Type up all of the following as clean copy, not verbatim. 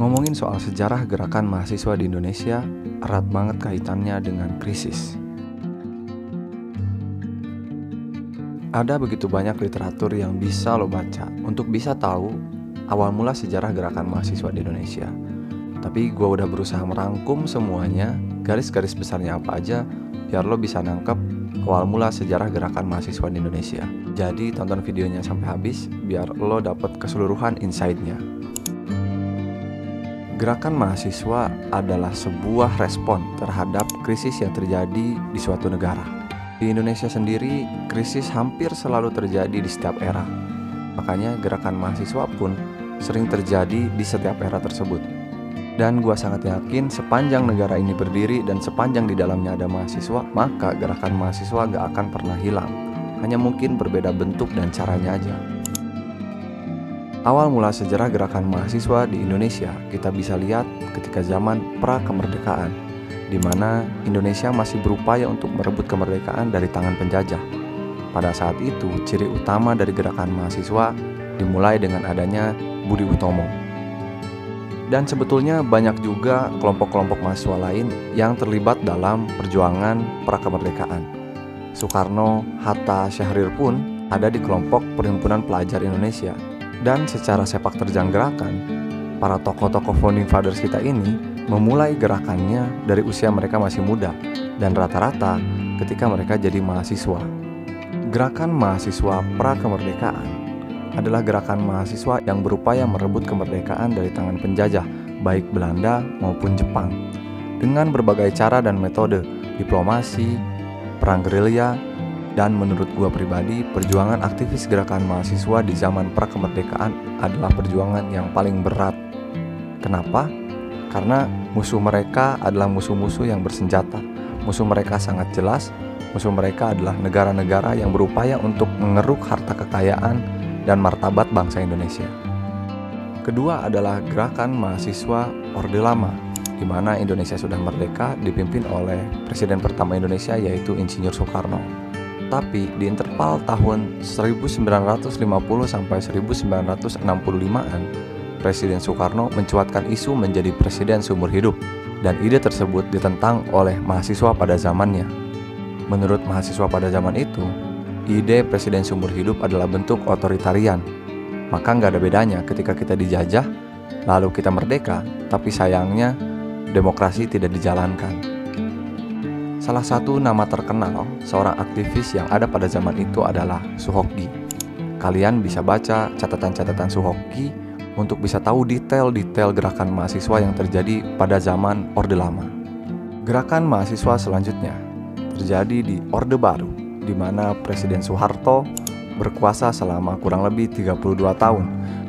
Ngomongin soal sejarah gerakan mahasiswa di Indonesia, erat banget kaitannya dengan krisis. Ada begitu banyak literatur yang bisa lo baca untuk bisa tahu awal mula sejarah gerakan mahasiswa di Indonesia. Tapi gue udah berusaha merangkum semuanya, garis-garis besarnya apa aja, biar lo bisa nangkep awal mula sejarah gerakan mahasiswa di Indonesia. Jadi tonton videonya sampai habis, biar lo dapet keseluruhan insight-nya. Gerakan mahasiswa adalah sebuah respon terhadap krisis yang terjadi di suatu negara. Di Indonesia sendiri, krisis hampir selalu terjadi di setiap era. Makanya gerakan mahasiswa pun sering terjadi di setiap era tersebut. Dan gua sangat yakin sepanjang negara ini berdiri dan sepanjang di dalamnya ada mahasiswa, maka gerakan mahasiswa gak akan pernah hilang. Hanya mungkin berbeda bentuk dan caranya aja. Awal mula sejarah gerakan mahasiswa di Indonesia kita bisa lihat ketika zaman pra-kemerdekaan, di mana Indonesia masih berupaya untuk merebut kemerdekaan dari tangan penjajah. Pada saat itu, ciri utama dari gerakan mahasiswa dimulai dengan adanya Budi Utomo. Dan sebetulnya banyak juga kelompok-kelompok mahasiswa lain yang terlibat dalam perjuangan pra-kemerdekaan. Soekarno, Hatta, Syahrir pun ada di kelompok Perhimpunan Pelajar Indonesia. Dan secara sepak terjang gerakan, para tokoh-tokoh founding fathers kita ini memulai gerakannya dari usia mereka masih muda dan rata-rata ketika mereka jadi mahasiswa. Gerakan mahasiswa pra-kemerdekaan adalah gerakan mahasiswa yang berupaya merebut kemerdekaan dari tangan penjajah, baik Belanda maupun Jepang, dengan berbagai cara dan metode, diplomasi, perang gerilya, dan menurut gua pribadi, perjuangan aktivis gerakan mahasiswa di zaman pra-kemerdekaan adalah perjuangan yang paling berat. Kenapa? Karena musuh mereka adalah musuh-musuh yang bersenjata. Musuh mereka sangat jelas. Musuh mereka adalah negara-negara yang berupaya untuk mengeruk harta kekayaan dan martabat bangsa Indonesia. Kedua adalah gerakan mahasiswa Orde Lama, di mana Indonesia sudah merdeka dipimpin oleh Presiden pertama Indonesia yaitu Insinyur Soekarno. Tapi di interval tahun 1950 sampai 1965-an, Presiden Soekarno mencuatkan isu menjadi presiden seumur hidup, dan ide tersebut ditentang oleh mahasiswa pada zamannya. Menurut mahasiswa pada zaman itu, ide presiden seumur hidup adalah bentuk otoritarian. Maka nggak ada bedanya ketika kita dijajah, lalu kita merdeka, tapi sayangnya demokrasi tidak dijalankan. Salah satu nama terkenal seorang aktivis yang ada pada zaman itu adalah Soehokdi. Kalian bisa baca catatan-catatan Soehokdi untuk bisa tahu detail-detail gerakan mahasiswa yang terjadi pada zaman Orde Lama. Gerakan mahasiswa selanjutnya terjadi di Orde Baru, di mana Presiden Soeharto berkuasa selama kurang lebih 32 tahun.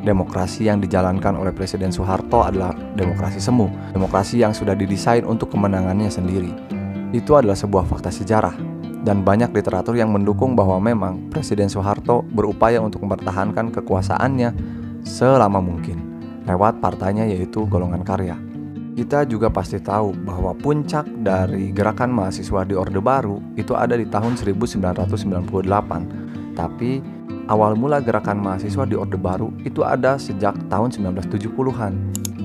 Demokrasi yang dijalankan oleh Presiden Soeharto adalah demokrasi semu, demokrasi yang sudah didesain untuk kemenangannya sendiri. Itu adalah sebuah fakta sejarah, dan banyak literatur yang mendukung bahwa memang Presiden Soeharto berupaya untuk mempertahankan kekuasaannya selama mungkin lewat partainya yaitu Golongan Karya. Kita juga pasti tahu bahwa puncak dari gerakan mahasiswa di Orde Baru itu ada di tahun 1998. Tapi awal mula gerakan mahasiswa di Orde Baru itu ada sejak tahun 1970-an.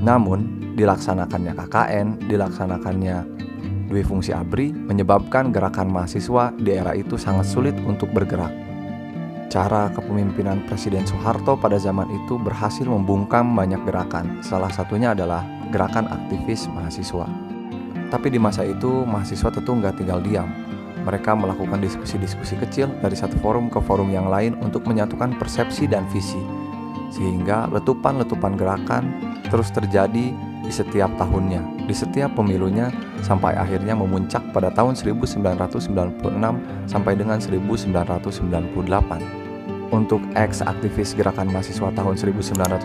Namun dilaksanakannya KKN, dilaksanakannya Dwi Fungsi ABRI menyebabkan gerakan mahasiswa di era itu sangat sulit untuk bergerak. Cara kepemimpinan Presiden Soeharto pada zaman itu berhasil membungkam banyak gerakan. Salah satunya adalah gerakan aktivis mahasiswa. Tapi di masa itu mahasiswa tentu nggak tinggal diam. Mereka melakukan diskusi-diskusi kecil dari satu forum ke forum yang lain untuk menyatukan persepsi dan visi. Sehingga letupan-letupan gerakan terus terjadi di setiap tahunnya, di setiap pemilunya, sampai akhirnya memuncak pada tahun 1996 sampai dengan 1998. Untuk ex-aktivis gerakan mahasiswa tahun 1998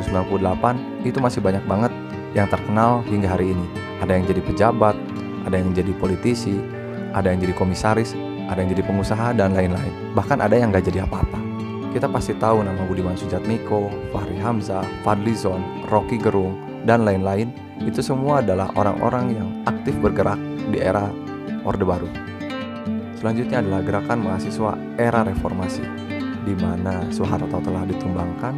itu masih banyak banget yang terkenal hingga hari ini. Ada yang jadi pejabat, ada yang jadi politisi, ada yang jadi komisaris, ada yang jadi pengusaha, dan lain-lain. Bahkan ada yang gak jadi apa-apa. Kita pasti tahu nama Budiman Sujatmiko, Fahri Hamzah, Fadlizon, Rocky Gerung, dan lain-lain. Itu semua adalah orang-orang yang aktif bergerak di era Orde Baru. Selanjutnya adalah gerakan mahasiswa era reformasi, di mana Soeharto telah ditumbangkan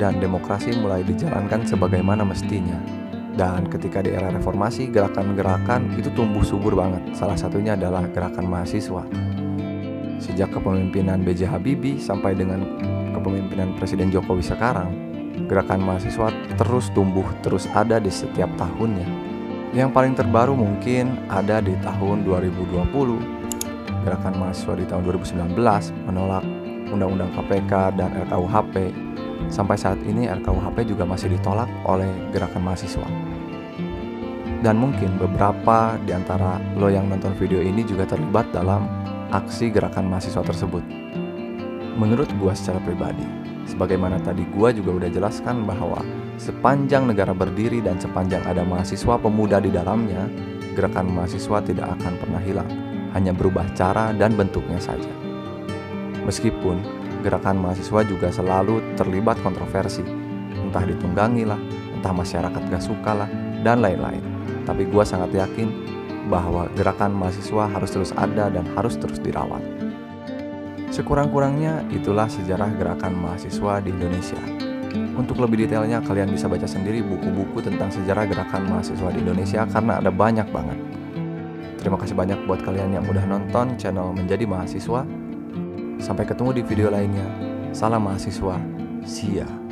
dan demokrasi mulai dijalankan sebagaimana mestinya. Dan ketika di era reformasi, gerakan-gerakan itu tumbuh subur banget. Salah satunya adalah gerakan mahasiswa. Sejak kepemimpinan B.J. Habibie sampai dengan kepemimpinan Presiden Jokowi sekarang, gerakan mahasiswa terus tumbuh, terus ada di setiap tahunnya. Yang paling terbaru mungkin ada di tahun 2020. Gerakan mahasiswa di tahun 2019 menolak Undang-Undang KPK dan RKUHP. Sampai saat ini RKUHP juga masih ditolak oleh gerakan mahasiswa. Dan mungkin beberapa di antara lo yang nonton video ini juga terlibat dalam aksi gerakan mahasiswa tersebut. Menurut gua secara pribadi, sebagaimana tadi gua juga udah jelaskan bahwa sepanjang negara berdiri dan sepanjang ada mahasiswa pemuda di dalamnya, gerakan mahasiswa tidak akan pernah hilang, hanya berubah cara dan bentuknya saja. Meskipun gerakan mahasiswa juga selalu terlibat kontroversi, entah ditunggangi lah, entah masyarakat gak suka lah, dan lain-lain. Tapi gue sangat yakin bahwa gerakan mahasiswa harus terus ada dan harus terus dirawat. Sekurang-kurangnya itulah sejarah gerakan mahasiswa di Indonesia. Untuk lebih detailnya kalian bisa baca sendiri buku-buku tentang sejarah gerakan mahasiswa di Indonesia karena ada banyak banget. Terima kasih banyak buat kalian yang udah nonton channel Menjadi Mahasiswa. Sampai ketemu di video lainnya. Salam mahasiswa. See ya.